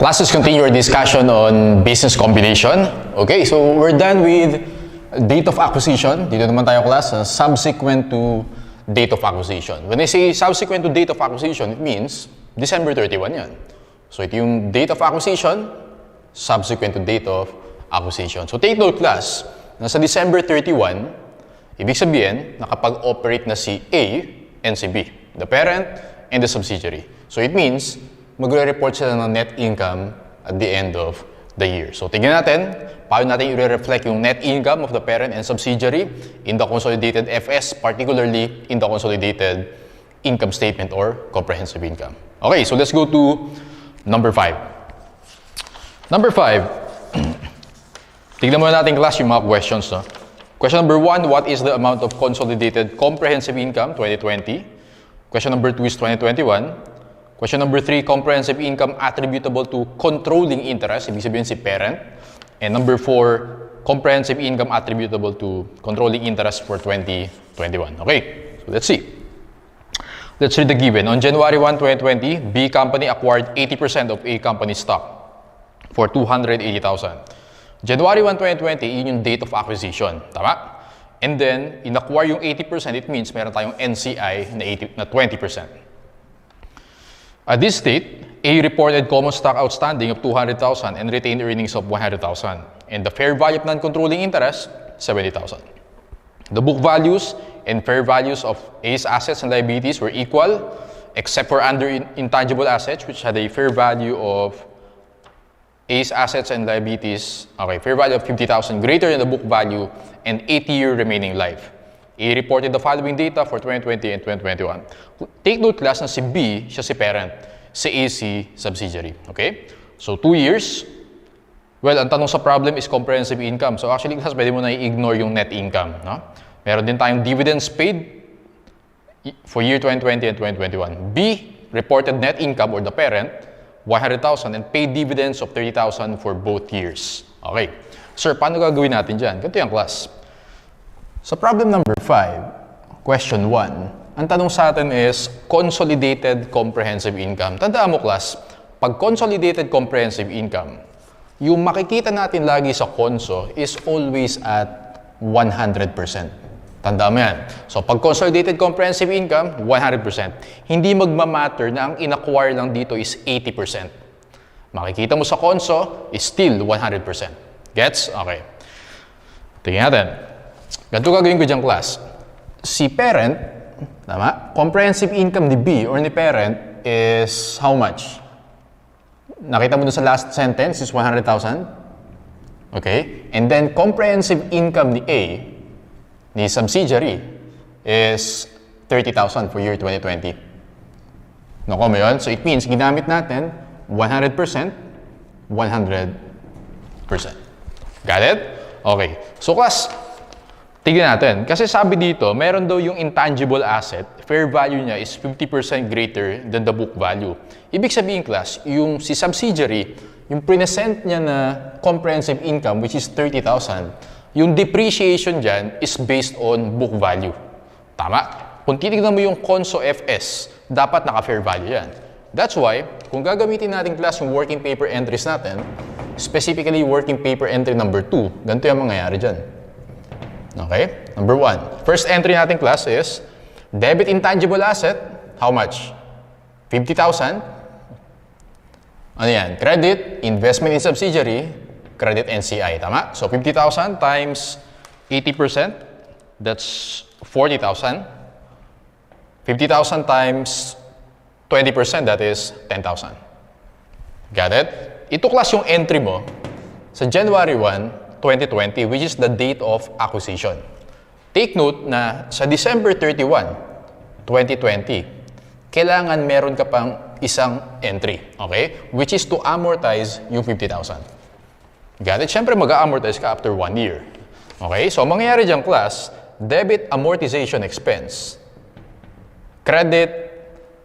Class, let's continue our discussion on business combination. Okay, so we're done with date of acquisition. Dito naman tayo class, subsequent to date of acquisition. When I say subsequent to date of acquisition, it means December 31 yan. So ito yung date of acquisition, subsequent to date of acquisition. So take note class, nasa December 31, ibig sabihin, nakapag-operate na si A and si B, the parent and the subsidiary. So it means, magre-report sila ng net income at the end of the year. So tingnan natin, paano natin i-reflect yung net income of the parent and subsidiary in the consolidated FS, particularly in the consolidated income statement or comprehensive income. Okay, so let's go to number 5. Number 5, tignan muna natin class yung mga questions. No? Question number 1, what is the amount of consolidated comprehensive income 2020? Question number 2 is 2021. Question number 3, comprehensive income attributable to controlling interest, ibig sabihin si parent. And number 4, comprehensive income attributable to controlling interest for 2021. Okay, so let's see. Let's read the given. On January 1, 2020, B company acquired 80% of A company stock for 280,000. January 1, 2020, yun yung date of acquisition. Tama? And then, in-acquire yung 80%, it means meron tayong NCI na 20%. At this date, A reported common stock outstanding of 200,000 and retained earnings of 100,000. And the fair value of non-controlling interest, 70,000. The book values and fair values of A's assets and liabilities were equal, except for under intangible assets, which had a fair value of A's assets and liabilities, okay, fair value of 50,000 greater than the book value and 80-year remaining life. A reported the following data for 2020 and 2021. Take note class na si B, siya si parent, si A si subsidiary. Okay? So 2 years. Well, ang tanong sa problem is comprehensive income. So actually class, pwede mo na i-ignore yung net income. No? Meron din tayong dividends paid for year 2020 and 2021. B reported net income or the parent, 100,000 and paid dividends of 30,000 for both years. Okay. Sir, paano gagawin natin dyan? Ganito yung class. Sa problem number 5, question 1, ang tanong sa atin is consolidated comprehensive income. Tandaan mo class, pag consolidated comprehensive income, yung makikita natin lagi sa konso is always at 100%. Tandaan mo yan. So pag consolidated comprehensive income, 100%. Hindi magmamatter na ang in-acquire lang dito is 80%. Makikita mo sa konso is still 100%. Gets? Okay. Tingnan natin. Ganito gagawin ko dyan, class. Si parent, tama? Comprehensive income ni B or ni parent is how much? Nakita mo dun sa last sentence is 100,000. Okay? And then comprehensive income ni A, ni subsidiary, is 30,000 for year 2020. Nakuha mo yun? So it means ginamit natin 100%, 100%. Got it? Okay. So class, tignan natin. Kasi sabi dito, meron daw yung intangible asset, fair value niya is 50% greater than the book value. Ibig sabihin, class, yung si subsidiary, yung present niya na comprehensive income, which is 30,000, yung depreciation dyan is based on book value. Tama? Kung titignan mo yung Conso FS, dapat naka-fair value yan. That's why, kung gagamitin natin, class, yung working paper entries natin, specifically working paper entry number 2, ganito yung mangyayari dyan. Okay? Number 1. First entry natin class is debit intangible asset. How much? 50,000. Ano yan? Credit, investment in subsidiary, credit NCI. Tama? So 50,000 times 80%, that's 40,000. 50,000 times 20%, that is 10,000. Got it? Ito class yung entry mo sa January 1, 2020, which is the date of acquisition. Take note na sa December 31, 2020, kailangan meron ka pang isang entry, okay? Which is to amortize yung 50,000. Got it? Siyempre, mag-amortize ka after 1 year. Okay? So, mangyayari dyan, class, debit amortization expense, credit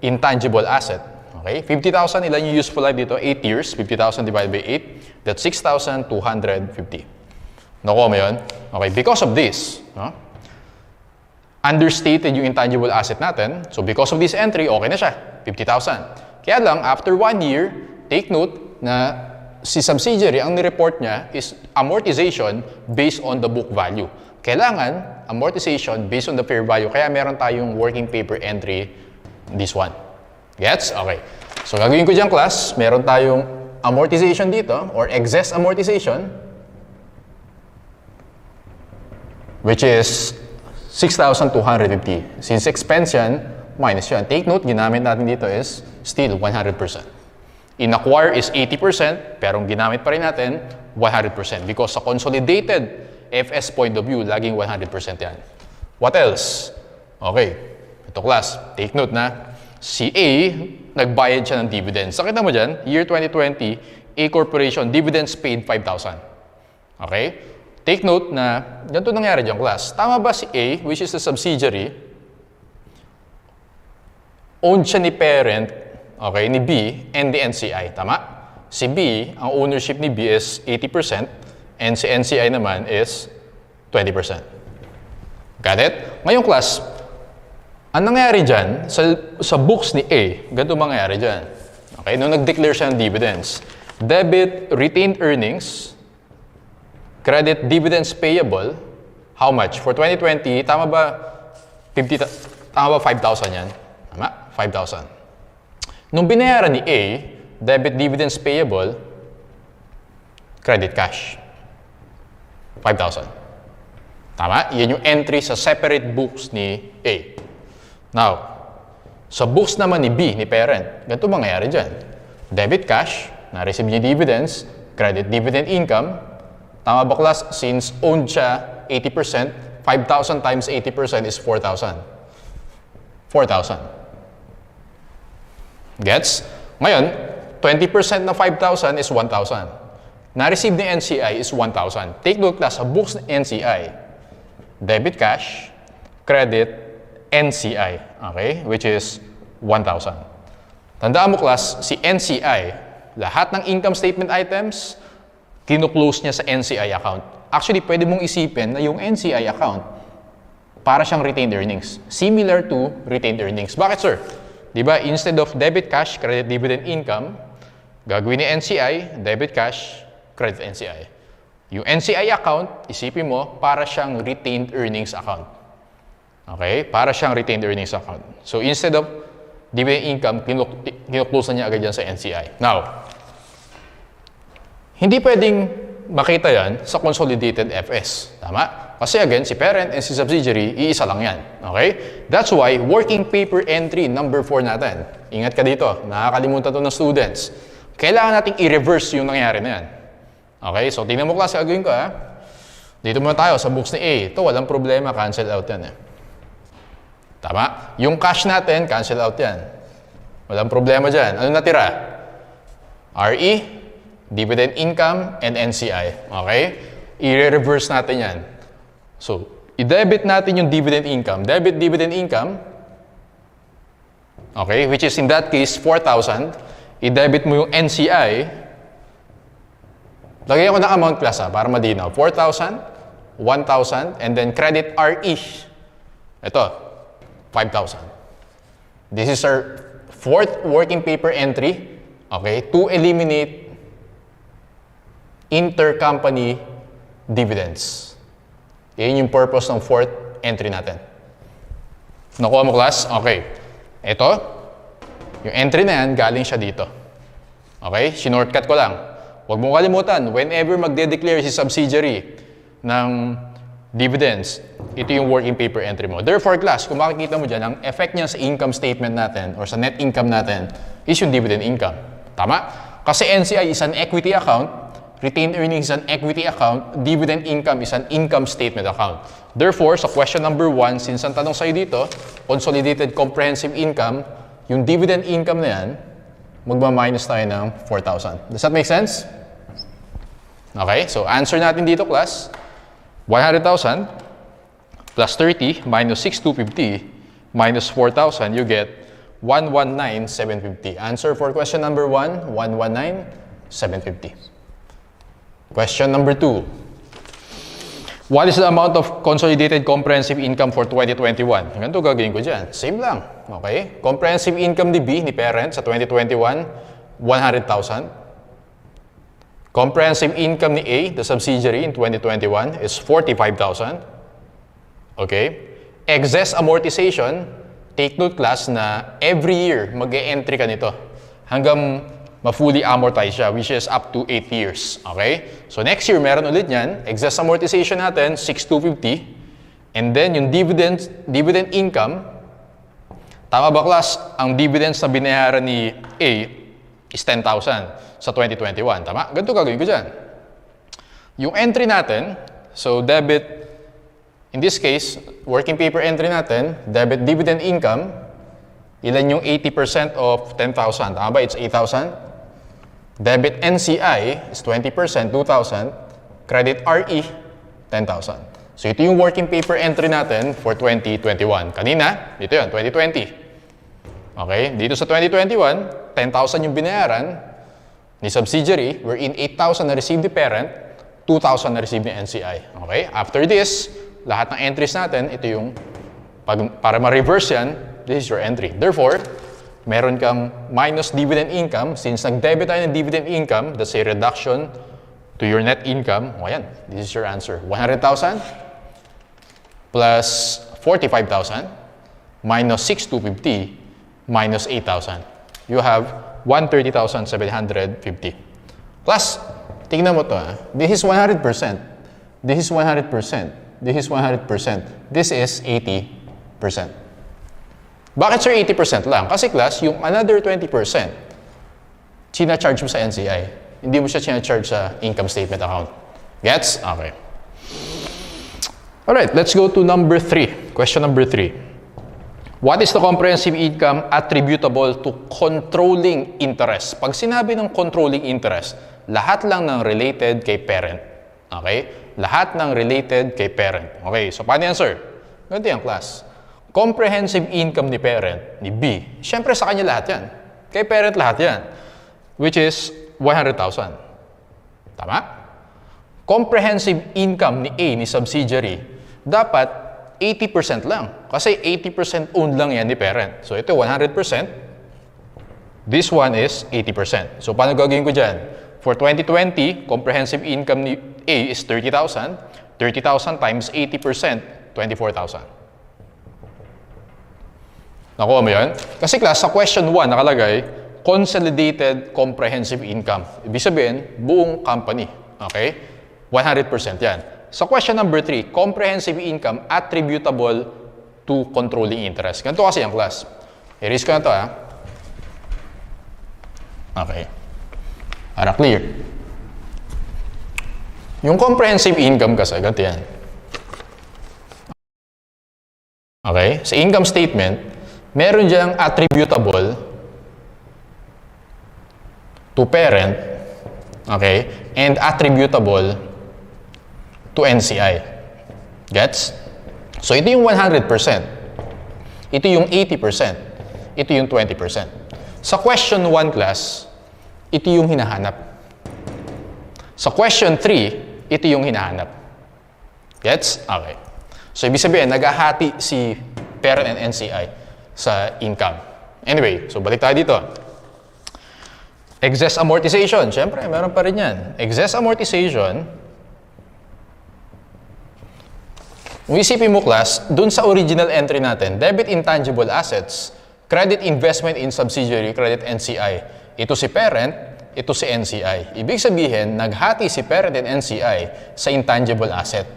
intangible asset. Okay? 50,000, ilan yung useful life dito? 8 years. 50,000 divided by 8, that's 6,250. Nakuha mo yun? Okay, because of this, understated yung intangible asset natin. So because of this entry, okay na siya, 50,000. Kaya lang, after 1 year, take note, na si subsidiary, ang nireport niya is amortization based on the book value. Kailangan amortization based on the fair value. Kaya meron tayong working paper entry, this one. Gets? Okay. So gagawin ko dyan class, meron tayong amortization dito or excess amortization which is 6,250. Since expense yan, minus yan. Take note, ginamit natin dito is still 100%. In acquire is 80%, pero ginamit pa rin natin 100% because sa consolidated FS point of view, laging 100% yan. What else? Okay, ito class, take note na si A, nagbayad siya ng dividends. Sakita mo dyan, year 2020, A Corporation, dividends paid 5,000. Okay? Take note na ganito nangyari dyan class. Tama ba si A, which is the subsidiary, owned siya ni parent, okay, ni B, and the NCI. Tama? Si B, ang ownership ni B is 80%, and si NCI naman is 20%. Got it? Ngayong class, ang nangyari dyan, sa books ni A, ganito mangyari dyan. Okay, nung nag-declare siya ng dividends, debit retained earnings, credit dividends payable, how much? For 2020, tama ba 5,000 yan? Tama? 5,000. Nung binayaran ni A, debit dividends payable, credit cash. 5,000. Tama? Yan yung entry sa separate books ni A. Now, sa books naman ni B, ni parent, ganito mangyayari dyan. Debit cash, na-receive niya dividends, credit dividend income. Tama ba class? Since owned siya 80%, 5,000 times 80% is 4,000. 4,000. Gets? Ngayon, 20% na 5,000 is 1,000. Na-receive ni NCI is 1,000. Take note class, sa books ng NCI, debit cash, credit, NCI, okay? Which is 1,000. Tandaan mo class, si NCI, lahat ng income statement items, kino-close niya sa NCI account. Actually, pwede mong isipin na yung NCI account, para siyang retained earnings. Similar to retained earnings. Bakit sir? Diba, instead of debit cash, credit dividend income, gagawin ni NCI, debit cash, credit NCI. Yung NCI account, isipin mo, para siyang retained earnings account. Okay? Para siyang retained earnings account. So, instead of dividend income, kino-close na niya agad yan sa NCI. Now, hindi pwedeng makita yan sa consolidated FS. Tama? Kasi again, si parent and si subsidiary, iisa lang yan. Okay? That's why, working paper entry number 4 natin. Ingat ka dito. Nakakalimutan to ng students. Kailangan nating i-reverse yung nangyari na yan. Okay? So, tingnan mo klase, gagawin ko ha. Dito muna tayo sa books ni A. Ito, walang problema. Cancel out yan eh. Tama? Yung cash natin, cancel out yan. Walang problema dyan. Ano natira? RE, dividend income, and NCI. Okay? I-reverse natin yan. So, i-debit natin yung dividend income. Debit dividend income, okay, which is in that case, 4,000. I-debit mo yung NCI. Lagyan ko ng amount class para madinaw. 4,000, 1,000, and then credit RE. Ito. 5,000. This is our fourth working paper entry, okay, to eliminate intercompany dividends. Yan yung purpose ng fourth entry natin. Nakuha mo class? Okay. Ito, yung entry na yan, galing siya dito. Okay? Sinortcut ko lang. Huwag mong kalimutan, whenever magde-declare si subsidiary ng dividends, ito yung working paper entry mo. Therefore, class, kung makikita mo dyan, ang effect niya sa income statement natin or sa net income natin is yung dividend income. Tama? Kasi NCI is an equity account, retained earnings is an equity account, dividend income is an income statement account. Therefore, sa question number 1, since ang tanong sa'yo dito, consolidated comprehensive income, yung dividend income na yan, magma-minus tayo ng 4,000. Does that make sense? Okay, so answer natin dito, class. 100,000 plus 30 minus 6,250 minus 4,000, you get 119,750. Answer for question number 1, 119,750. Question number 2. What is the amount of consolidated comprehensive income for 2021? Ganito gagawin ko dyan. Same lang. Okay? Comprehensive income ni B, ni parent, sa 2021, 100,000. Comprehensive income ni A, the subsidiary in 2021 is 45,000. Okay? Excess amortization, take note class na every year mag-e-entry ka nito hanggang ma-fully amortize siya, which is up to 8 years. Okay? So next year, meron ulit yan. Excess amortization natin, 6,250. And then yung dividend income, tama ba class? Ang dividends na binayaran ni A is 10,000 sa 2021. Tama? Ganito gagawin ko dyan. Yung entry natin, so debit, in this case, working paper entry natin, debit dividend income, ilan yung 80% of 10,000? Tama ba? It's 8,000. Debit NCI is 20%, 2,000. Credit RE, 10,000. So ito yung working paper entry natin for 2021. Kanina, dito yun, 2020. Okay? Dito sa 2021, 10,000 yung binayaran ni subsidiary, wherein 8,000 na receive the parent, 2,000 na receive ni NCI. Okay? After this, lahat ng entries natin, ito yung, para ma-reverse yan, this is your entry. Therefore, meron kang minus dividend income. Since nag-debit tayo ng dividend income, that's a reduction to your net income. O yan, this is your answer. 100,000 plus 45,000 minus 6,250 minus 8,000. You have 130,750. Plus, tingnan mo to ha. This is 100%. This is 100%. This is 100%. This is 80%. Bakit sir 80% lang? Kasi class, yung another 20%, charge mo sa NCI. Hindi mo siya charge sa income statement account. Gets? Okay. Alright, let's go to number 3. Question number 3. What is the comprehensive income attributable to controlling interest? Pag sinabi ng controlling interest, lahat lang ng related kay parent. Okay? Lahat ng related kay parent. Okay, so paano yan, sir? Ganito yan, class. Comprehensive income ni parent, ni B, syempre sa kanya lahat yan. Kay parent lahat yan. Which is 100,000. Tama? Comprehensive income ni A, ni subsidiary, dapat 80% lang. Kasi 80% owned lang yan ni parent. So ito 100%. This one is 80%. So paano gagawin ko dyan? For 2020, comprehensive income ni A is 30,000. 30,000 times 80%, 24,000. Nakuha mo yan? Kasi class, sa question 1 nakalagay, consolidated comprehensive income. Ibig sabihin, buong company. Okay? 100% yan. Sa question number 3, comprehensive income attributable to controlling interest. Ganito kasi yung class. I-erase ko na ito ha. Okay. Para clear. Yung comprehensive income kasi, ganito yan. Okay? Sa income statement, meron diyang attributable to parent, okay, and attributable to NCI. Gets? So ito yung 100%. Ito yung 80%. Ito yung 20%. Sa question 1 class, ito yung hinahanap. Sa question 3, ito yung hinahanap. Gets? Okay. So ibig sabihin, naghahati si parent and NCI sa income. Anyway, so balik tayo dito. Excess amortization. Siyempre, meron pa rin yan. Excess amortization, kung isipin mo class, dun sa original entry natin, debit intangible assets, credit investment in subsidiary, credit NCI. Ito si parent, ito si NCI. Ibig sabihin, naghati si parent and NCI sa intangible asset.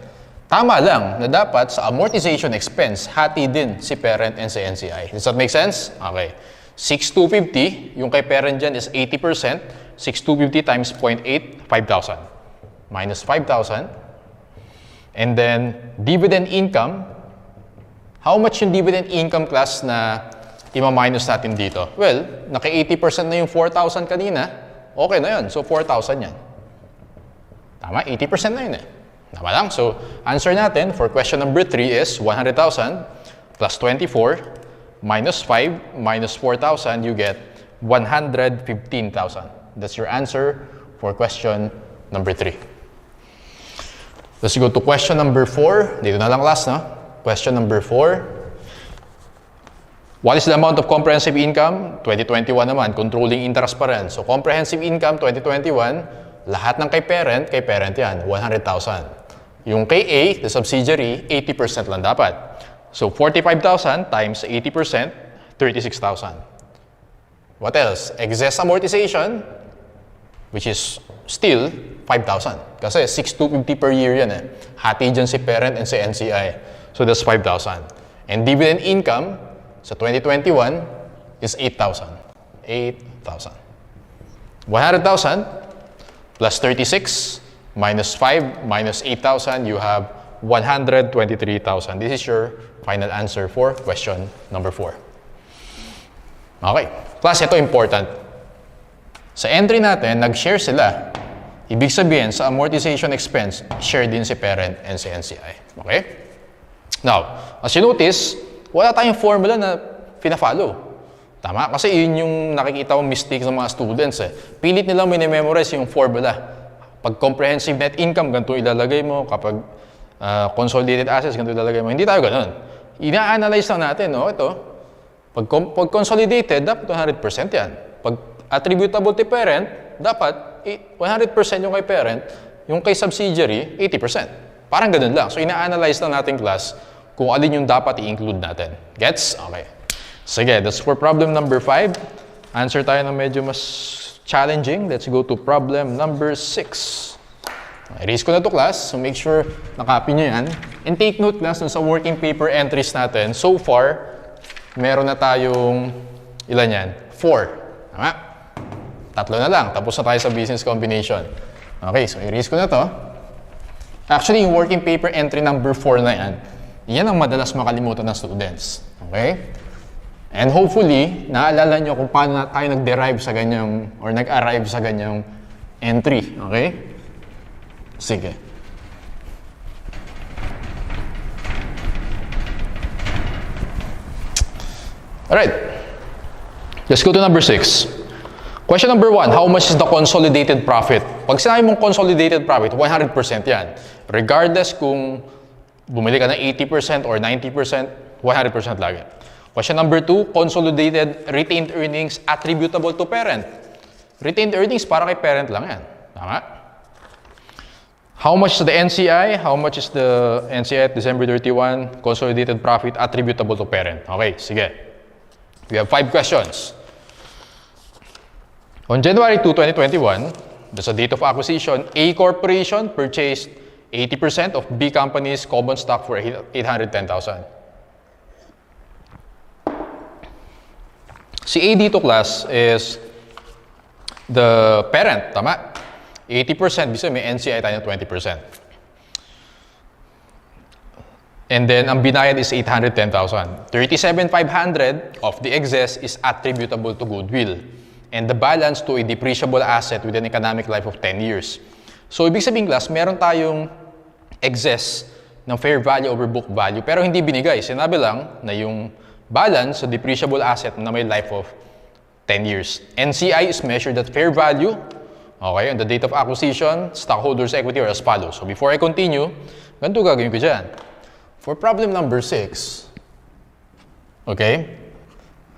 Tama lang na dapat sa amortization expense, hati din si parent and si NCI. Does that make sense? Okay. 6,250, yung kay parent dyan is 80%. 6,250 times 0.8, 5,000. Minus 5,000. And then, dividend income. How much yung dividend income class na ima-minus natin dito? Well, naka-80% na yung 4,000 kanina. Okay na yun. So, 4,000 yan. Tama? 80% na yun eh. Tama lang? So, answer natin for question number 3 is 100,000 plus 24 minus 5 minus 4,000, you get 115,000. That's your answer for question number 3. Let's go to question number 4. Dito na lang last, no? Question number 4. What is the amount of comprehensive income? 2021 naman, controlling interest pa rin. So, comprehensive income 2021, lahat ng kay parent yan, 100,000. Yung kay A, the subsidiary, 80% lang dapat. So 45,000 times 80%, 36,000. What else? Excess amortization, which is still 5,000. Kasi 6,250 per year yan eh. Hati dyan si parent and si NCI. So that's 5,000. And dividend income sa 2021 is 8,000. 8,000. 100,000 plus 36 minus 5 minus 8,000, you have 123,000. This is your final answer for question number 4. Okay. Class, ito important. Sa entry natin, nag-share sila. Ibig sabihin, sa amortization expense, share din si parent and si NCI. Okay? Now, as you notice, wala tayong formula na pina-follow. Tama? Kasi yun yung nakikita kong mistake ng mga students eh. Pilit nilang minimemorize yung formula. Pag comprehensive net income, ganito ilalagay mo. Kapag consolidated assets, ganito ilalagay mo. Hindi tayo ganun. Ina-analyze lang natin, no? Ito. Pag consolidated, dapat 100% yan. Pag attributable to parent, dapat 100% yung kay parent, yung kay subsidiary, 80%. Parang ganun lang. So, ina-analyze lang natin class kung alin yung dapat i-include natin. Gets? Okay. Sige, that's for problem number 5. Answer tayo ng medyo mas challenging. Let's go to problem number 6. I-erase ko na to class, so make sure nakopy nyo yan. And take note class sa working paper entries natin. So far, meron na tayong, ilan yan? 4. Tama? 3 na lang. Tapos na tayo sa business combination. Okay, so i-erase ko na to. Actually, yung working paper entry number 4 na yan, yan ang madalas makalimutan ng students. Okay? And hopefully, naalala nyo kung paano tayo nag-derive sa ganyang, or nag-arrive sa ganyang entry. Okay? Sige. Alright. Let's go to number 6. Question number 1, how much is the consolidated profit? Pag sinabi mong consolidated profit, 100% yan. Regardless kung bumili ka ng 80% or 90%, 100% lagi. Question number 2, consolidated retained earnings attributable to parent. Retained earnings para kay parent lang yan. Tama? How much is the NCI? How much is the NCI at December 31? Consolidated profit attributable to parent. Okay, sige. We have 5 questions. On January 2, 2021, that's the date of acquisition, A Corporation purchased 80% of B Company's common stock for 810,000. Si A dito class is the parent, tama? 80%, bisa may NCI tayo ng 20%. And then, ang binayad is 810,000. 37,500 of the excess is attributable to goodwill. And the balance to a depreciable asset with an economic life of 10 years. So, ibig sabihin class, meron tayong excess ng fair value over book value, pero hindi binigay. Sinabi lang na yung balance sa depreciable asset na may life of 10 years. NCI is measured at fair value, okay, on the date of acquisition, stockholders' equity are as follows. So, before I continue, ganito gagawin ko dyan. For problem number 6, okay,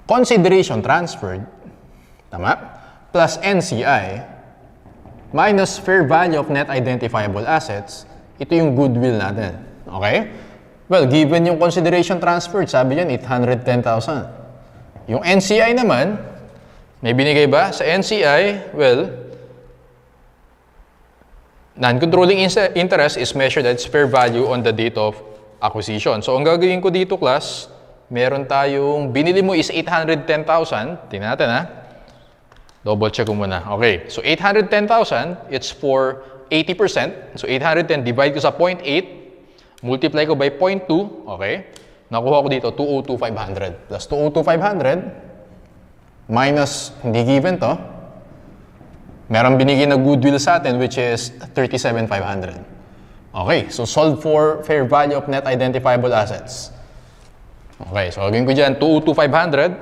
consideration transferred, tama, plus NCI minus fair value of net identifiable assets, ito yung goodwill natin. Okay? Well, given yung consideration transferred, sabi yan, 810,000. Yung NCI naman, may binigay ba? Sa NCI, well, non-controlling interest is measured at its fair value on the date of acquisition. So, ang gagawin ko dito, class, meron tayong, binili mo is 810,000. Tingnan natin, ha? Double check ko muna. Okay. So, 810,000, it's for 80%. So, 810 divide ko sa 0.8, multiply ko by 0.2, okay? Nakuha ko dito, 202,500 plus 202,500 minus, hindi given to, meron binigay na goodwill sa atin which is 37,500. Okay, so solve for fair value of net identifiable assets. Okay, so gagawin ko dyan, 202,500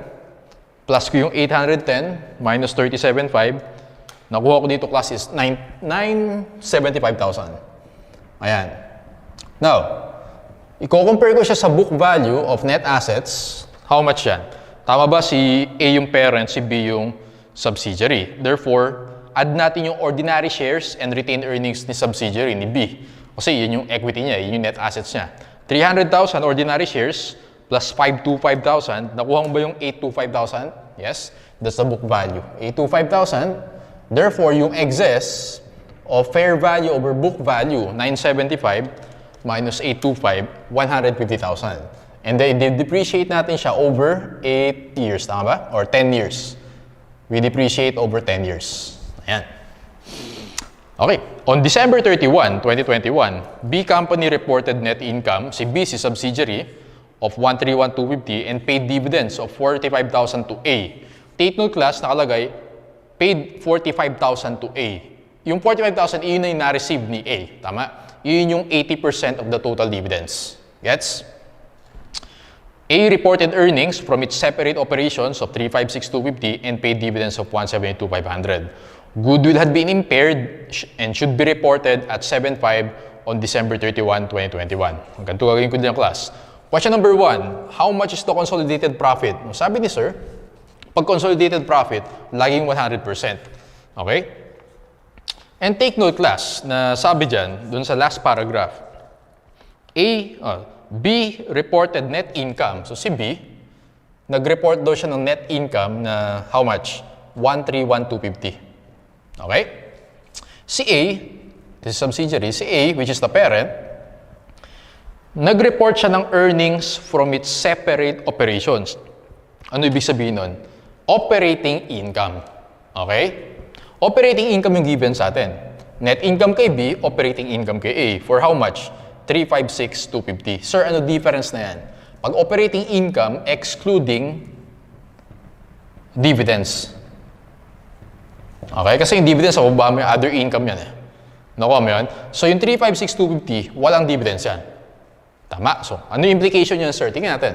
plus ko yung 810 minus 37,500. Nakuha ko dito class is 975,000. Ayan. Now, i-compare ko siya sa book value of net assets. How much yan? Tama ba si A yung parent, si B yung subsidiary? Therefore, add natin yung ordinary shares and retained earnings ni subsidiary, ni B. Kasi yun yung equity niya, yun yung net assets niya. 300,000 ordinary shares plus 525,000. Nakuha mo ba yung 825,000? Yes, that's the book value. 825,000. Therefore, yung excess of fair value over book value, 975 minus 825, 150,000. And then, depreciate natin siya over 8 years, tama ba? Or 10 years. We depreciate over 10 years. Ayan. Okay. On December 31, 2021, B company reported net income, si B, si subsidiary, of 131,250 and paid dividends of 45,000 to A. Take note class, nakalagay, paid 45,000 to A. Yung 45,000, yun na yung na-receive ni A. Tama? Yun yung 80% of the total dividends. Gets? A reported earnings from its separate operations of 356,250 and paid dividends of 172,500. Goodwill had been impaired and should be reported at 7.5 on December 31, 2021. Ang ganito gagawin ko din ang class. Question number 1, how much is the consolidated profit? Sabi ni sir, pag consolidated profit, laging 100%. Okay? And take note class, na sabi dyan, dun sa last paragraph, B reported net income. So si B, nag-report daw siya ng net income na how much? 131,250. Okay? Si A, this is subsidiary, si A, which is the parent, nag-report siya ng earnings from its separate operations. Ano ibig sabihin nun? Operating income. Okay? Operating income yung given sa atin. Net income kay B, operating income kay A. For how much? 356,250. Sir, ano difference na yan? Pag operating income, excluding dividends. Okay? Kasi yung dividends, sa baba mo yung other income yan eh. Nakuha mo yun? So yung 356,250, walang dividends yan. Tama. So, ano yung implication yun, sir? Tingnan natin.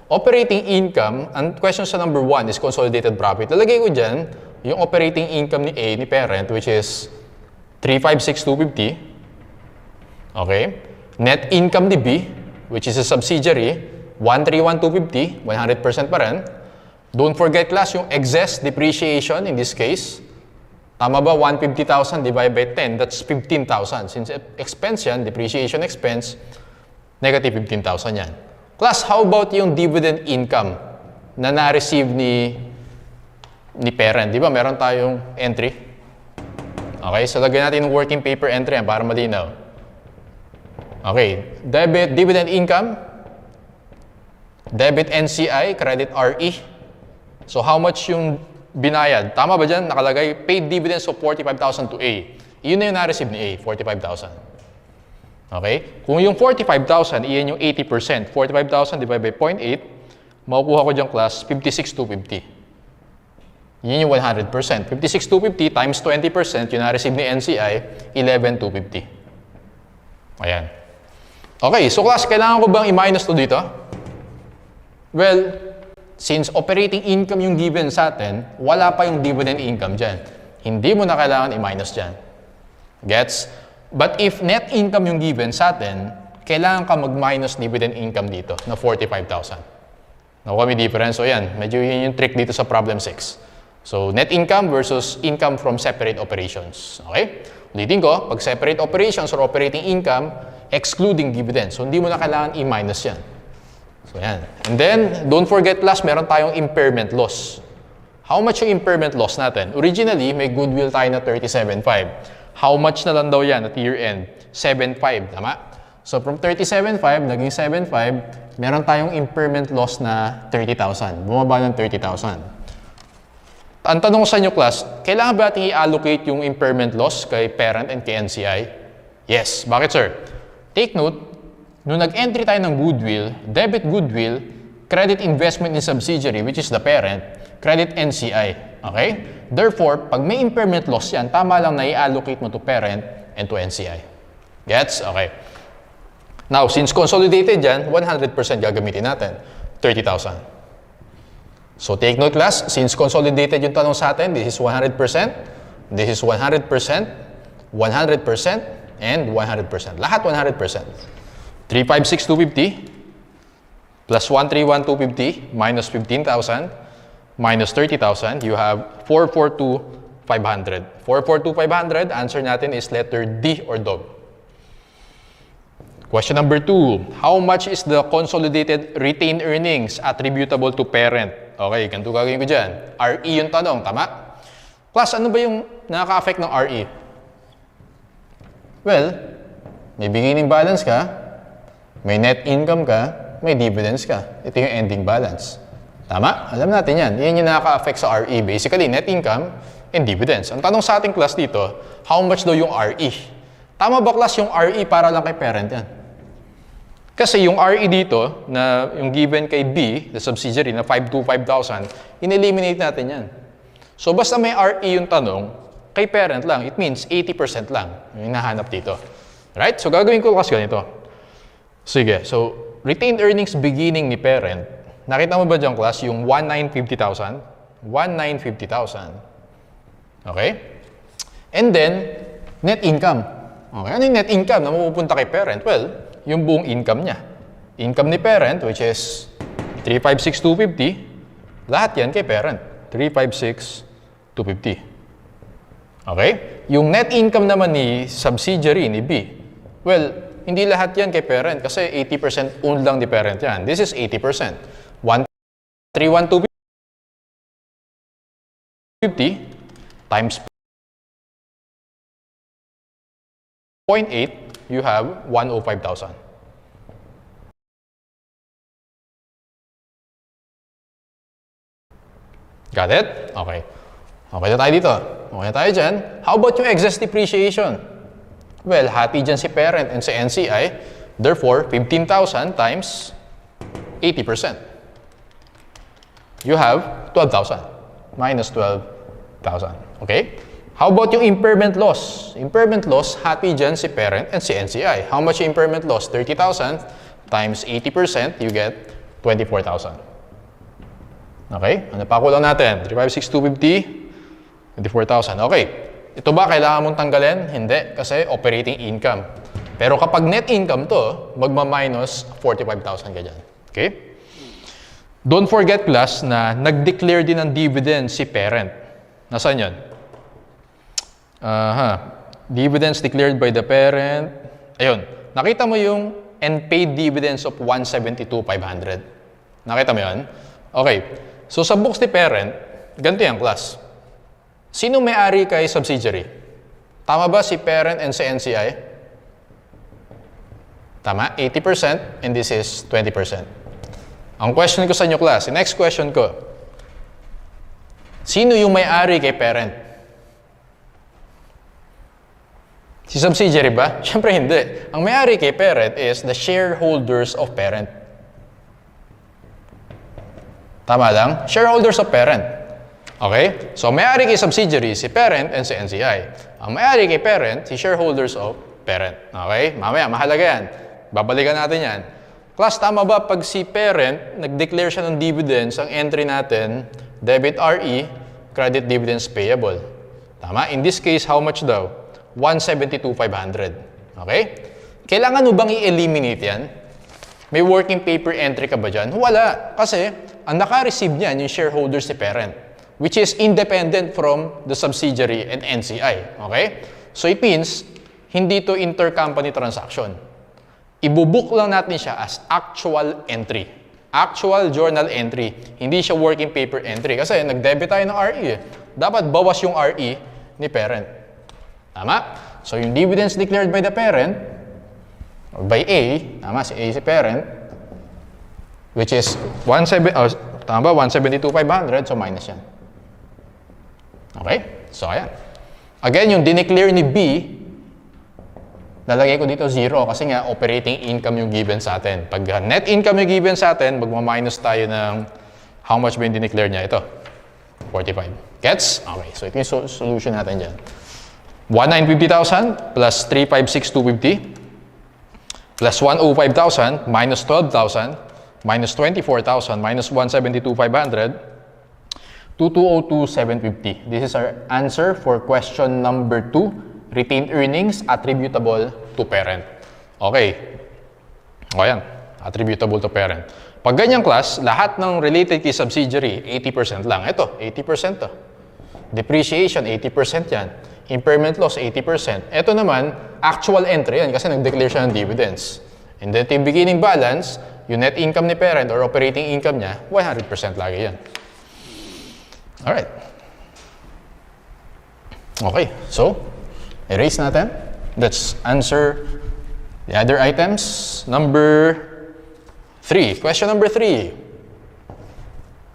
Operating income, ang question sa number 1 is consolidated profit. Lalagay ko dyan, yung operating income ni A, ni parent, which is 356,250. Okay? Net income ni B, which is a subsidiary, 131,250, 100% pa rin. Don't forget class, yung excess depreciation in this case, tama ba? 150,000 divided by 10, that's 15,000. Since expense yan, depreciation expense, negative 15,000 yan. Class, how about yung dividend income na na-receive ni parent? Di ba meron tayong entry? Okay, so lagyan natin yung working paper entry yan para malinaw. Okay, debit dividend income, debit NCI, credit RE. So how much yung binayad? Tama ba dyan? Nakalagay, paid dividends of 45,000 to A. Yun na yung na-receive ni A, 45,000. Okay? Kung yung 45,000, iyan yung 80%. 45,000 divided by 0.8, makukuha ko dyan class, 56,250. Yun yung 100%. 56,250 times 20%, yung na-receive ni NCI, 11,250. Ayan. Okay, so class, kailangan ko bang i-minus to dito? Well, since operating income yung given sa atin, wala pa yung dividend income dyan. Hindi mo na kailangan i-minus dyan. Gets? But if net income yung given sa atin, kailangan ka mag-minus dividend income dito na 45,000. Nakuha may difference. So yan, medyo yun yung trick dito sa problem 6. So net income versus income from separate operations. Okay? Ulitin ko, pag separate operations or operating income, excluding dividends. So hindi mo na kailangan i-minus yan. So yan. And then, don't forget last, meron tayong impairment loss. How much yung impairment loss natin? Originally, may goodwill tayo na 37.5. How much na lang daw yan at year end? 7.5, tama? So from 37.5, naging 7.5, meron tayong impairment loss na 30,000. Bumaba ng 30,000. Ang tanong sa inyo class, kailangan ba natin i-allocate yung impairment loss kay parent and kay NCI? Yes. Bakit sir? Take note, nung nag-entry tayo ng goodwill, debit goodwill, credit investment in subsidiary, which is the parent, credit NCI. Okay? Therefore, pag may impairment loss yan, tama lang na i-allocate mo to parent and to NCI. Gets? Okay. Now, since consolidated yan, 100% gagamitin natin. 30,000. So, take note class, since consolidated yung tanong sa atin, this is 100%, this is 100%, 100%, and 100%. Lahat 100%. 356,250 plus 131,250 minus 15,000 minus 30,000, you have 442,500. 442,500. 442,500, answer natin is letter D or dog. Question number 2. How much is the consolidated retained earnings attributable to parent? Okay, ganito gagawin ko dyan. RE yung tanong, tama? Plus, ano ba yung nakaka-affect ng RE? Well, may beginning balance ka, may net income ka, may dividends ka. Ito yung ending balance. Tama? Alam natin yan. Yan yung nakaka-affect sa RE. Basically, net income and dividends. Ang tanong sa ating class dito, how much daw yung RE? Tama ba class yung RE para lang kay parent yan? Kasi yung RE dito, na yung given kay B, the subsidiary na 525,000, in-eliminate natin yan. So basta may RE yung tanong, kay parent lang, it means 80% lang yung hinahanap dito. Right? So gagawin ko kasi ganito. Sige, so retained earnings beginning ni parent, nakita mo ba dyan class yung 1,950,000? 1,950,000. Okay? And then, net income. Okay, ano yung net income na mapupunta kay parent? Well, yung buong income niya. Income ni parent, which is 356,250, lahat yan kay parent. 356,250. Okay? Yung net income naman ni subsidiary ni B, well, hindi lahat yan kay parent kasi 80% owned lang ni parent yan. This is 80%. 131,250 times 0.8, you have 105,000. Got it? Okay. Okay na tayo dito. Okay na tayo dyan. How about yung excess depreciation? Well, hati dyan si parent and si NCI. Therefore, 15,000 times 80%. You have 12,000. Minus 12,000. Okay? How about yung impairment loss? Impairment loss, hati dyan si parent and si NCI. How much yung impairment loss? 30,000 times 80%, you get 24,000. Okay? Ano pa kulang natin? 356,250, 24,000. Okay. Ito ba kailangan mong tanggalin? Hindi, kasi operating income. Pero kapag net income to, magma-minus 45,000 ka dyan. Okay? Don't forget class na nag-declare din ng dividend si parent. Nasaan yun? Dividends declared by the parent. Ayun. Nakita mo yung unpaid dividends of 172,500. Nakita mo yun? Okay. So sa books ni parent, ganito yung class. Sino may-ari kay subsidiary? Tama ba si parent and si NCI? Tama? 80% and this is 20%. Ang question ko sa inyo class, next question ko. Sino yung may-ari kay parent? Si subsidiary ba? Siyempre hindi. Ang may-ari kay parent is the shareholders of parent. Tama lang? Shareholders of parent. Okay? So, may-ari kay subsidiary, si parent and si NCI. Ang may-ari kay parent, si shareholders of parent. Okay? Mamaya, mahalaga yan. Babalikan natin yan. Class, tama ba pag si parent, nag-declare siya ng dividends, ang entry natin, debit RE, credit dividends payable. Tama? In this case, how much daw? 172,500. Okay? Kailangan mo bang i-eliminate yan? May working paper entry ka ba dyan? Wala. Kasi, ang naka-receive niyan yung shareholders ni parent, which is independent from the subsidiary and NCI. Okay? So, it means, hindi to intercompany transaction. Ibubook lang natin siya as actual entry. Actual journal entry. Hindi siya working paper entry. Kasi, nag-debit tayo ng RE. Dapat bawas yung RE ni parent. Tama? So, yung dividends declared by the parent, or by A, tama, si A si parent, which is 172,500, so minus yan. Okay? So, ayan. Again, yung dineclare ni B, lalagay ko dito 0 kasi nga operating income yung given sa atin. Pag net income yung given sa atin, magma-minus tayo ng how much ba yung dineclare niya? Ito, 45. Gets? Okay. So, ito yung solution natin dyan. 1,950,000 plus 356,250 plus 105,000 minus 12,000 minus 24,000 minus 172,500 2,202,750. This is our answer for question number 2, retained earnings attributable to parent. Okay. O yan, attributable to parent. Pag ganyang class, lahat ng related kay subsidiary, 80% lang. Ito, 80% to. Depreciation, 80% yan. Impairment loss, 80%. Ito naman, actual entry yan kasi nag-declare siya ng dividends. And then yung beginning balance, yung net income ni parent or operating income niya, 100% lagi yan. Alright. Okay, so, erase natin. Let's answer the other items. Number 3. Question number 3.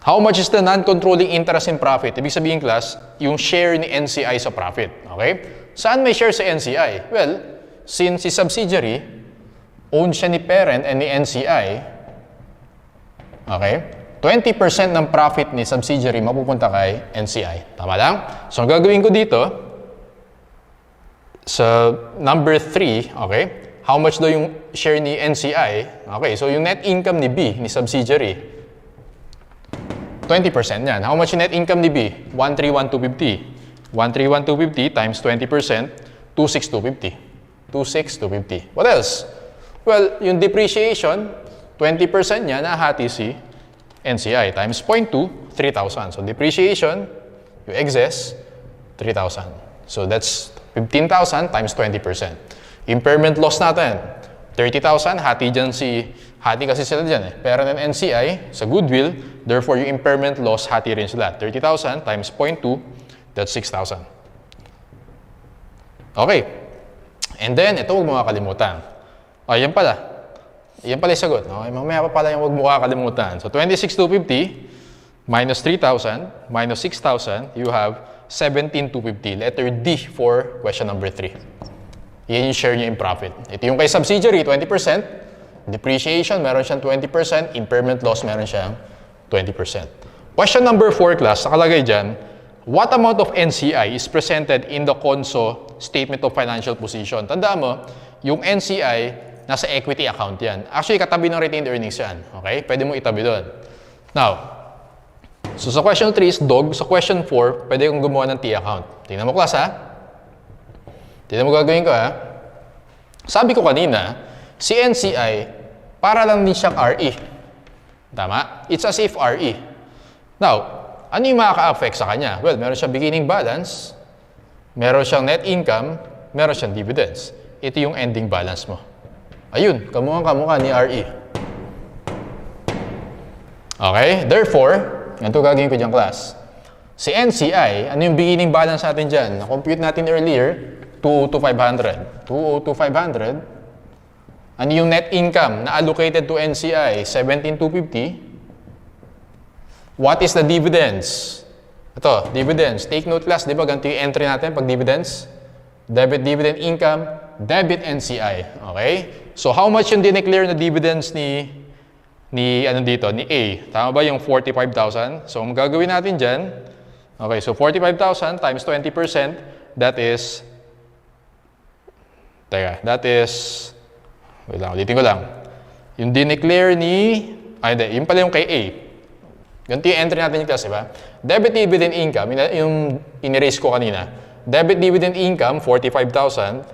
How much is the non-controlling interest in profit? Ibig sabihin, class, yung share ni NCI sa profit. Okay? Saan may share sa NCI? Well, since si subsidiary, owned siya ni parent and ni NCI, okay? 20% ng profit ni subsidiary mapupunta kay NCI. Tama lang? So, ang gagawin ko dito, sa number 3, okay? How much daw yung share ni NCI? Okay, so yung net income ni B, ni subsidiary, 20% yan. How much yung net income ni B? 131,250. 131,250 times 20%, 26,250. 26,250. What else? Well, yung depreciation, 20% niya nahati si NCI times 0.2, 3,000. So depreciation, yung excess, 3,000. So that's 15,000 times 20%. Impairment loss natin, 30,000, hati kasi sila dyan eh. Parent and NCI sa goodwill, therefore yung impairment loss, hati rin sila. 30,000 times 0.2, that's 6,000. Okay. And then, ito huwag mo kakalimutan. O, yan pala. Yan pala yung sagot. Okay, mamaya pa pala yung huwag mo kakalimutan. So, 26,250 minus 3,000 minus 6,000, you have 17,250. Letter D for question number 3. Yan yung share niya in profit. Ito yung kay subsidiary, 20%. Depreciation, meron siyang 20%. Impairment loss, meron siyang 20%. Question number 4, class, nakalagay dyan, what amount of NCI is presented in the CONSO Statement of Financial Position? Tandaan mo, yung NCI, nasa equity account yan. Actually, katabi ng retained earnings yan. Okay? Pwede mo itabi doon. Now, so sa question 3 is dog. Sa question 4, pwede kong gumawa ng T account. Tingnan mo, class, ha? Tingnan mo gagawin ko, ha? Sabi ko kanina, si NCI, para lang din siyang RE. Tama? It's as if RE. Now, ano yung makaka-affect sa kanya? Well, meron siyang beginning balance, meron siyang net income, meron siyang dividends. Ito yung ending balance mo. Ayun, kamukha ni RE. Okay? Therefore, ganito gagawin ko dyan, class. Si NCI, ano yung beginning balance natin dyan? Na-compute natin earlier, 202,500. 202,500. Ano yung net income na allocated to NCI? 17,250. What is the dividends? Ito, dividends. Take note, class, di ba ganito yung entry natin pag dividends? Debit dividend income, debit NCI. Okay? So, how much yung dineclare na dividends ni ano dito, ni A? Tama ba yung 45,000? So, ang gagawin natin dyan, okay, so 45,000 times 20%, that is, wait lang, ulitin ko lang. Yung dineclare hindi, yung pala yung kay A. Ganito yung entry natin yung class, diba? Debit dividend income, yung in-erase ko kanina. Debit dividend income, 45,000.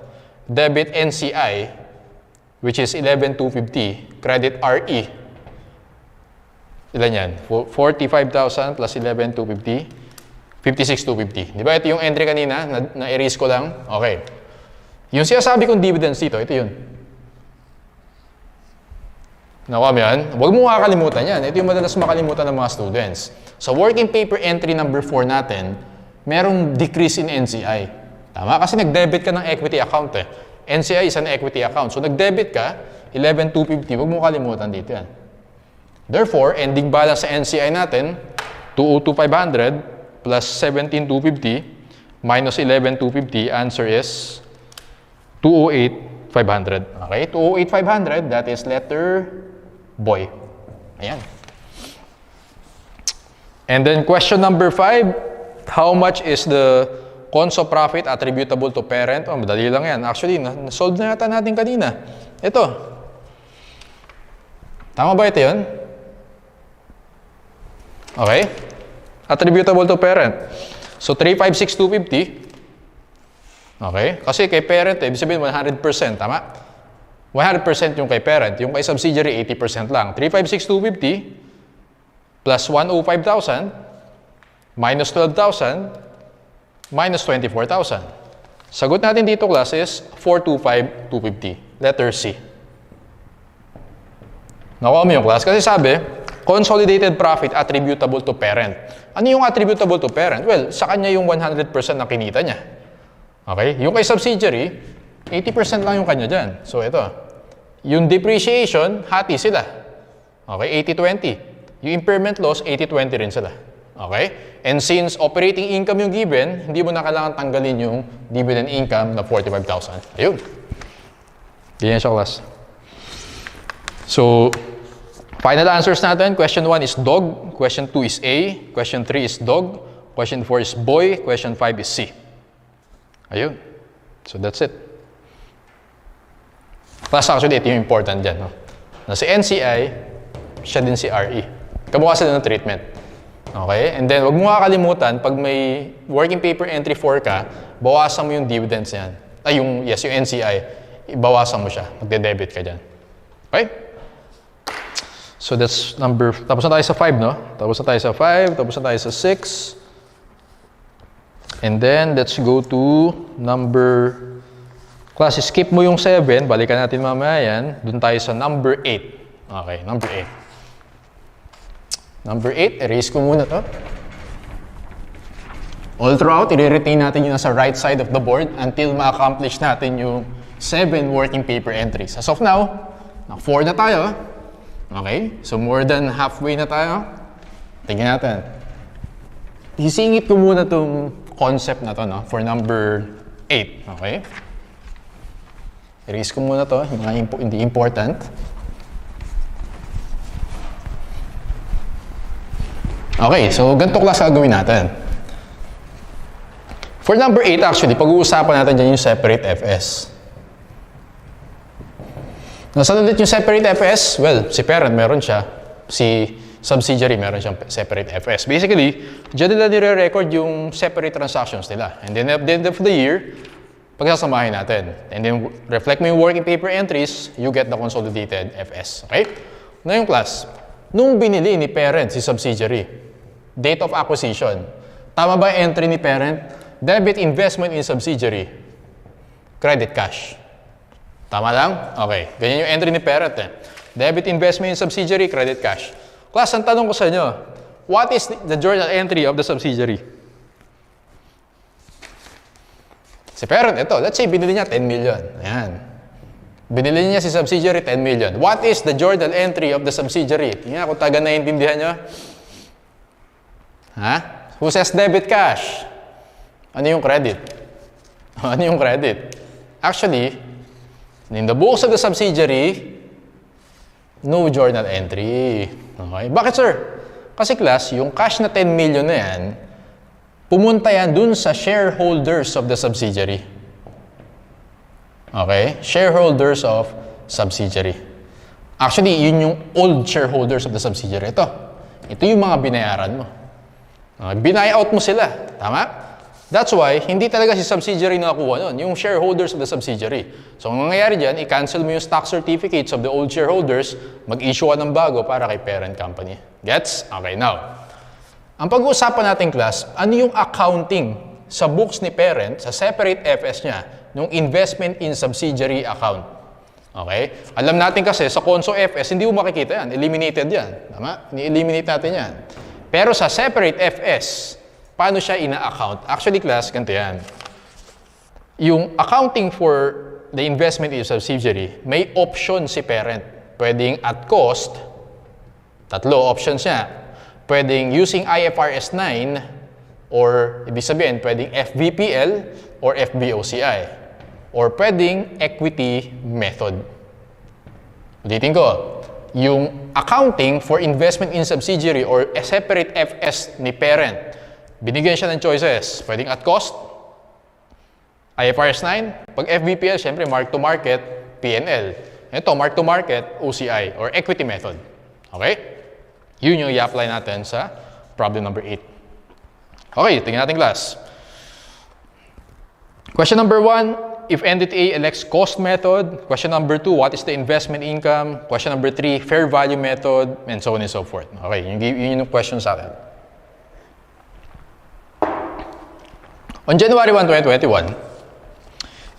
Debit NCI, which is 11,250. Credit RE. Ilan yan? 45,000 plus 11,250. 56,250. Diba? Ito yung entry kanina, na-erase ko lang. Okay. Yung sinasabi kong dividends dito, ito yun. Nakuha mo yan? Huwag mo kakalimutan yan. Ito yung madalas makalimutan ng mga students. Sa working paper entry number 4 natin, merong decrease in NCI. Tama? Kasi nag-debit ka ng equity account eh. NCI is an equity account. So nag-debit ka, 11,250. Huwag mo kalimutan dito yan. Therefore, ending balance sa NCI natin, 202,500 plus 17,250 minus 11,250. Answer is 208,500. Okay? 208,500, that is letter boy. Ayan. And then question number 5, how much is the CONSO profit attributable to parent? Oh, madali lang yan. Actually, na-solve na yata natin kanina. Ito. Tama ba ito yun? Okay. Attributable to parent. So, 356,250. Okay. Kasi kay parent, ibig sabihin 100%. Tama? 100% yung kay parent. Yung kay subsidiary, 80% lang. 356,250 plus 105,000 minus 12,000 minus 24,000. Sagot natin dito, class, is 425,250. Letter C. Nakuha mo yung class? Kasi sabi, consolidated profit attributable to parent. Ano yung attributable to parent? Well, sa kanya yung 100% na kinita niya. Okay? Yung kay subsidiary, 80% lang yung kanya dyan. So, ito. Yung depreciation, hati sila. Okay? 80-20. Yung impairment loss, 80-20 rin sila. Okay? And since operating income yung given, hindi mo na kailangan tanggalin yung dividend income na 45,000. Ayun. Ganyan siya, class. So, final answers natin. Question 1 is dog. Question 2 is A. Question 3 is dog. Question 4 is boy. Question 5 is C. Ayun. So, that's it. Class, actually, ito yung important dyan. No? Na si NCI, siya din si RE. Kamukha sila ng treatment. Okay? And then, wag mo kakalimutan, pag may working paper entry 4 ka, bawasan mo yung dividends yan. Ay, yung NCI, ibawasan mo siya. Magde-debit ka dyan. Okay? So that's number, tapos na tayo sa 5, no? Tapos na tayo sa 5, tapos na tayo sa 6. And then, let's go to number, class, skip mo yung 7, balikan natin mamaya yan. Doon tayo sa number 8. Okay, number 8. Number 8, erase ko muna to. All throughout, i-retain natin yung nasa right side of the board until ma-accomplish natin yung 7 working paper entries. As of now, 4 na tayo. Okay? So, more than halfway na tayo. Tingnan natin. Isingit ko muna itong concept na to, no? For number 8. Okay? Erase ko muna to, yung mga hindi important. Okay, so ganito class gagawin natin. For number 8, actually, pag-uusapan natin dyan yung separate FS. Nasaan ulit yung separate FS? Well, si parent meron siya. Si subsidiary meron siyang separate FS. Basically, dyan nila nire-record yung separate transactions nila. And then at the end of the year, pagsasamahin natin. And then reflect mo yung working paper entries, you get the consolidated FS. Okay? Ngayong class, nung binili ni parent si subsidiary, date of acquisition, tama ba entry ni parent? Debit investment in subsidiary, credit cash. Tama lang? Okay. Ganyan yung entry ni parent eh. Debit investment in subsidiary, credit cash. Class, ang tanong ko sa inyo, what is the journal entry of the subsidiary? Si parent, ito. Let's say, binili niya 10 million. Ayan. Binili niya si subsidiary 10 million. What is the journal entry of the subsidiary? Tingnan kung taga naiintindihan nyo. Ha? Who says debit cash? Ano yung credit? Ano yung credit? Actually, in the books of the subsidiary, no journal entry. Okay? Bakit, sir? Kasi class, yung cash na 10 million na yan, pumunta yan dun sa shareholders of the subsidiary. Okay? Shareholders of subsidiary. Actually, yun yung old shareholders of the subsidiary. Ito yung mga binayaran mo. Binay-out mo sila. Tama? That's why, hindi talaga si subsidiary nakakuha nun, yung shareholders of the subsidiary. So, ang nangyayari dyan, i-cancel mo yung stock certificates of the old shareholders, mag-issue ka ng bago para kay parent company. Gets? Okay, now. Ang pag-uusapan natin, class, ano yung accounting sa books ni parent, sa separate FS niya, ng investment in subsidiary account. Okay? Alam natin kasi, sa Conso FS, hindi mo makikita yan. Eliminated yan. Tama? Ni-eliminate natin yan. Pero sa separate FS, paano siya ina-account? Actually, class, ganito yan. Yung accounting for the investment in subsidiary, may option si parent. Pwedeng at cost, 3 options niya. Pwedeng using IFRS 9, or ibig sabihin, pwedeng FVPL or FVOCI. Or pwedeng equity method. Ulitin ko, yung accounting for investment in subsidiary or a separate FS ni parent, binigyan siya ng choices. Pwedeng at cost, IFRS 9. Pag FVPL, syempre mark to market, P&L. Ito, mark to market, OCI, or equity method. Okay? Yun yung i-apply natin sa problem number 8. Okay, tingnan natin class. Question number 1, if entity A elects cost method. Question number 2, what is the investment income? Question number 3, fair value method, and so on and so forth. Okay, yun yung question sa atin. On January 1, 2021,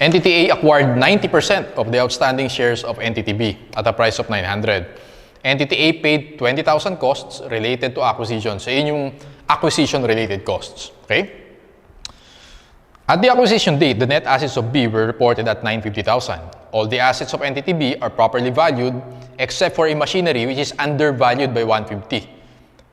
Entity A acquired 90% of the outstanding shares of Entity B at a price of 900. Entity A paid 20,000 costs related to acquisition. So, yun yung acquisition-related costs. Okay? At the acquisition date, the net assets of B were reported at 950,000. All the assets of Entity B are properly valued except for a machinery which is undervalued by 150.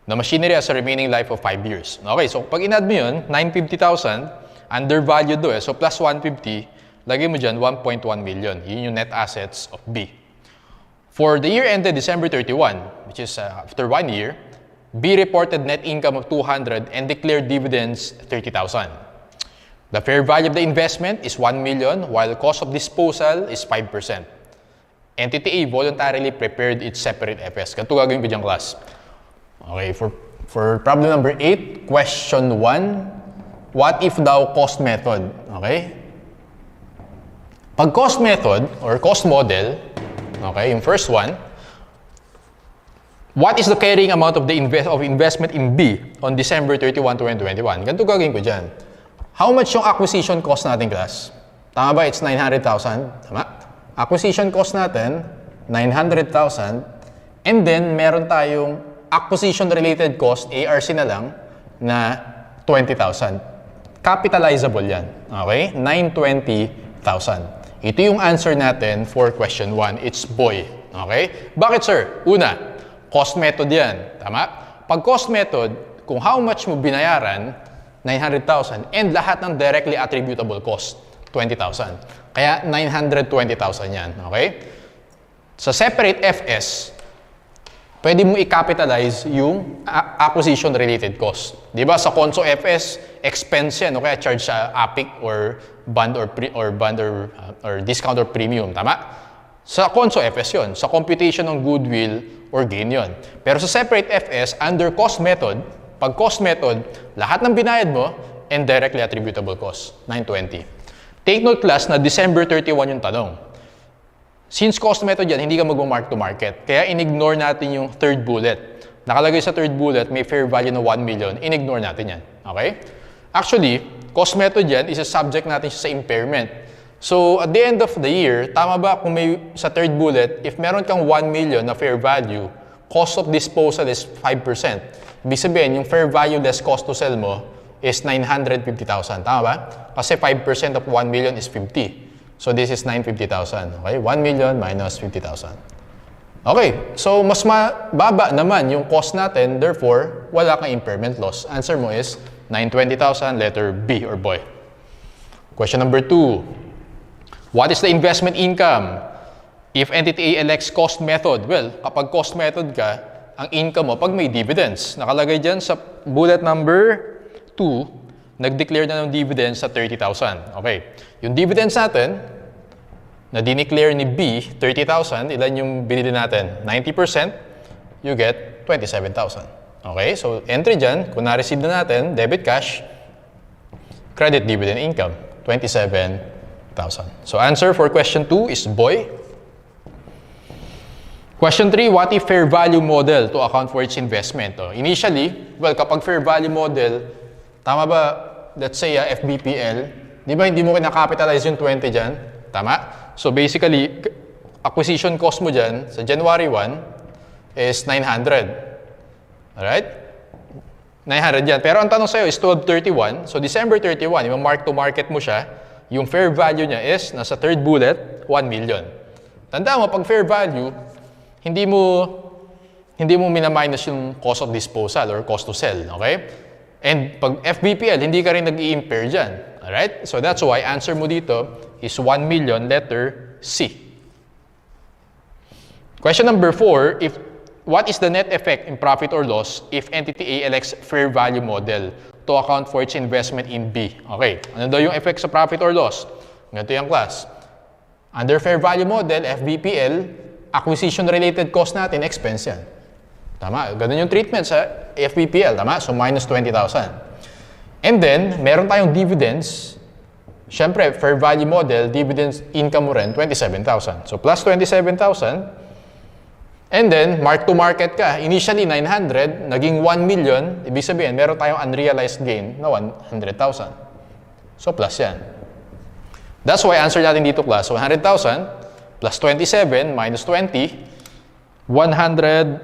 The machinery has a remaining life of 5 years. Okay, so pag in-add mo yun, 950,000, undervalued do so plus 150, lagay mo dyan 1.1 million. Yun yung net assets of B. For the year ended December 31, which is after 1 year, B reported net income of 200 and declared dividends 30,000. The fair value of the investment is 1 million while cost of disposal is 5%. Entity A voluntarily prepared its separate FS. Ganito gagawin ko dyan, class. Okay, for problem number 8, question 1, what if daw cost method? Okay? Pag cost method or cost model, okay, yung first one, what is the carrying amount of the investment in B on December 31, 2021? Ganito gagawin ko dyan. How much yung acquisition cost natin, class? Tama ba? It's 900,000. Tama? Acquisition cost natin, 900,000. And then, meron tayong acquisition-related cost, ARC na lang, na 20,000. Capitalizable yan. Okay? 920,000. Ito yung answer natin for question 1. It's boy. Okay? Bakit, sir? Una, cost method yan. Tama? Pag cost method, kung how much mo binayaran, 900,000 and lahat ng directly attributable cost, 20,000. Kaya 920,000 yan. Okay? Sa separate FS, pwede mo i-capitalize yung acquisition-related cost. Di ba? Sa Conso FS, expense yan. O kaya charge sa APIC or bond or discount or premium. Tama? Sa Conso FS yun. Sa computation ng goodwill or gain yun. Pero sa separate FS, under cost method, pag cost method, lahat ng binayad mo and directly attributable cost, 920. Take note, class, na December 31 yung tanong. Since cost method yan, hindi ka mag-mark to market. Kaya in-ignore natin yung third bullet. Nakalagay sa third bullet, may fair value na 1 million. In-ignore natin yan. Okay? Actually, cost method yan, isa-subject natin siya sa impairment. So, at the end of the year, tama ba kung may sa third bullet, if meron kang 1 million na fair value, cost of disposal is 5%. Ibig sabihin, yung fair value less cost to sell mo is 950,000. Tama ba? Kasi 5% of 1 million is 50. So, this is 950,000. Okay? 1 million minus 50,000. Okay. So, mas mababa naman yung cost natin. Therefore, wala kang impairment loss. Answer mo is 920,000, letter B or boy. Question number 2. What is the investment income if entity A elects cost method? Well, kapag cost method ka, ang income mo pag may dividends. Nakalagay dyan sa bullet number 2, nag-declare na ng dividends sa 30,000. Okay. Yung dividends natin, na dineclare ni B, 30,000, ilan yung binili natin? 90%, you get 27,000. Okay. So, entry dyan, kung na-receive na natin, debit cash, credit dividend income, 27,000. So, answer for question 2 is boy. Question 3, what if fair value model to account for its investment? Initially, well, kapag fair value model, tama ba, let's say FBPL, di ba hindi mo kinakapitalize yung 20 dyan? Tama? So basically, acquisition cost mo dyan sa January 1 is 900. Alright? 900 yan. Pero ang tanong sa'yo is 1231. So December 31, yung mark to market mo siya, yung fair value niya is, nasa third bullet, 1 million. Tandaan mo, pag fair value, hindi mo mina-minus yung cost of disposal or cost to sell, okay? And pag FBPL, hindi ka rin nag-i-impair dyan. Alright? So that's why answer mo dito is 1 million, letter C. Question number 4, what is the net effect in profit or loss if entity A elects fair value model to account for its investment in B? Okay, ano daw yung effect sa profit or loss? Ganito yung class. Under fair value model, FBPL, acquisition-related cost natin, expense yan. Tama? Ganun yung treatment sa FBPL. Tama? So, minus 20,000. And then, meron tayong dividends. Siyempre, fair value model, dividends income mo rin, 27,000. So, plus 27,000. And then, mark to market ka. Initially, 900, naging 1 million. Ibig sabihin, meron tayong unrealized gain na 100,000. So plus yan. That's why answer natin dito class, 100,000 plus 27 minus 20, 107,000.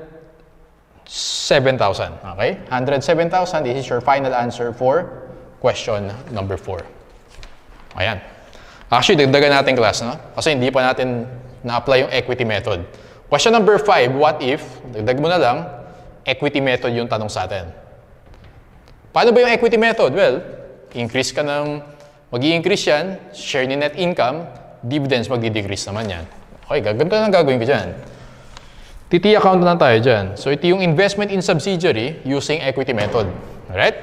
Okay? 107,000, this is your final answer for question number 4. Ayan. Actually, dagdagan natin class, no? Kasi hindi pa natin na-apply yung equity method. Question number 5, what if, dagdag mo na lang, equity method yung tanong sa atin. Paano ba yung equity method? Well, increase ka ng, mag-i-increase yan, share ni net income, dividends magdi-decrease naman yan. Okay, ganito na gagawin ko dyan. TT account na lang tayo dyan. So, ito yung investment in subsidiary using equity method. Alright?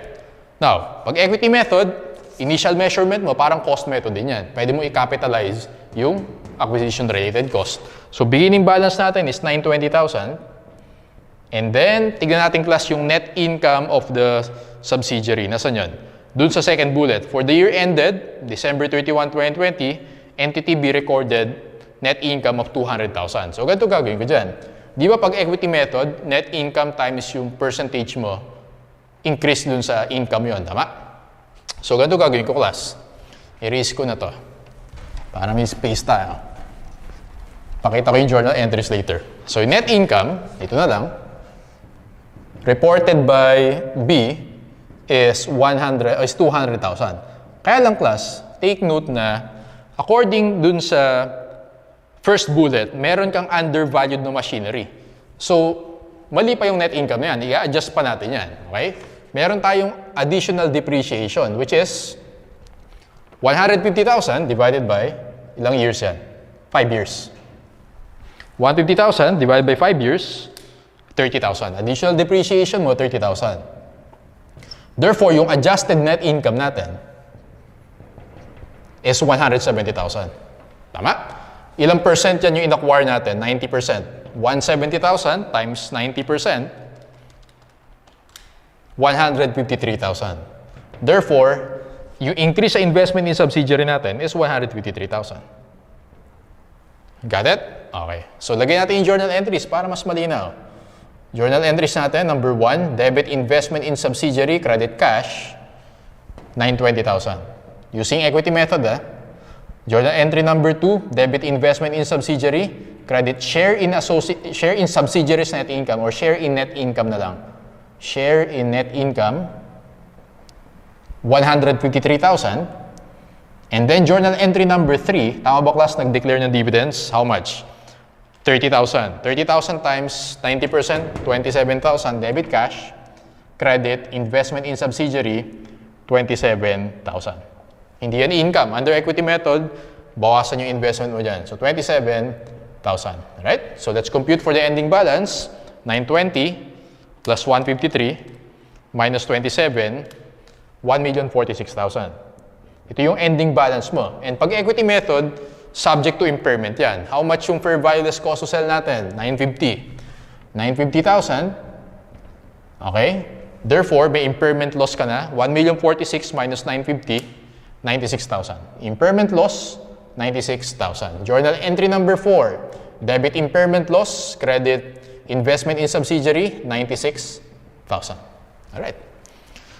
Now, pag equity method, initial measurement mo, parang cost method din yan. Pwede mo i-capitalize yung acquisition-related cost. So, beginning balance natin is 920,000. And then, tignan natin class yung net income of the subsidiary. Nasaan yun? Dun sa second bullet. For the year ended, December 31, 2020, entity be recorded net income of 200,000. So, ganito gagawin ko dyan. Di ba pag equity method, net income times yung percentage mo, increase dun sa income yun. Tama? So, ganito gagawin ko class. I-erase ko na to. Para may space tayo. Pakita ko yung journal entries later. So, net income, ito na lang, reported by B is 200,000. Kaya lang class, take note na according dun sa first bullet, meron kang undervalued na machinery. So, mali pa yung net income na yan. I-adjust pa natin yan. Okay? Meron tayong additional depreciation, which is 150,000 divided by ilang years yan? 5 years. 150,000 divided by 5 years, 30,000. Additional depreciation mo, 30,000. Therefore, yung adjusted net income natin is 170,000. Tama? Ilang percent yan yung in-acquire natin? 90%. 170,000 times 90%, 153,000. Therefore, yung increase sa investment in subsidiary natin is 153,000. Got it? Okay. So, lagay natin yung journal entries para mas malinaw. Journal entries natin, number 1, debit investment in subsidiary, credit cash, 920,000. Using equity method, Journal entry number 2, debit investment in subsidiary, credit share in subsidiaries net income or share in net income na lang. Share in net income, 153,000. And then journal entry number 3, tama ba class, nag-declare ng dividends? How much? 30,000. 30,000 times 90%, 27,000 debit cash, credit investment in subsidiary, 27,000. Hindi yan income. Under equity method, bawasan yung investment mo dyan. So 27,000. Right? So let's compute for the ending balance. 920 plus 153 minus 27, 1,046,000. Ito yung ending balance mo. And pag equity method, subject to impairment yan. How much yung fair value less cost to sell natin? 950. 950,000. Okay? Therefore, may impairment loss ka na. 1,046,000 minus 950, 96,000. Impairment loss, 96,000. Journal entry number 4. Debit impairment loss, credit investment in subsidiary, 96,000. Alright.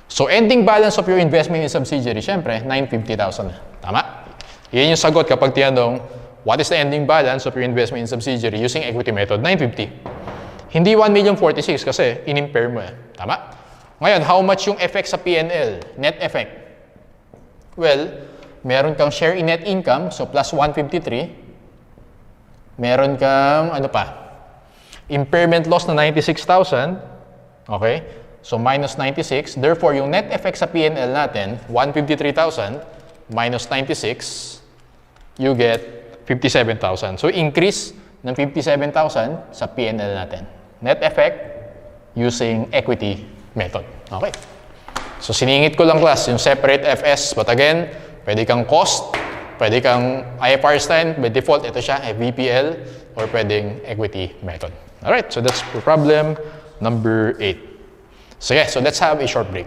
So, ending balance of your investment in subsidiary, syempre, 950,000 na. Tama? Yan yung sagot kapag tinanong, what is the ending balance of your investment in subsidiary using equity method? 950. Hindi 1,046,000 kasi in-impair mo. Tama? Ngayon, how much yung effect sa P&L? Net effect. Well, meron kang share in net income, so plus 153. Meron kang, ano pa? Impairment loss na 96,000. Okay? So, minus 96. Therefore, yung net effect sa P&L natin, 153,000 minus 96, you get 57,000. So, increase ng 57,000 sa P&L natin. Net effect using equity method. Okay. So, siningit ko lang class yung separate FS. But again, pwede kang cost, pwede kang IFRS 10, by default, ito siya, VPL, or pwedeng equity method. Alright, so that's for problem number 8. So yeah, so let's have a short break.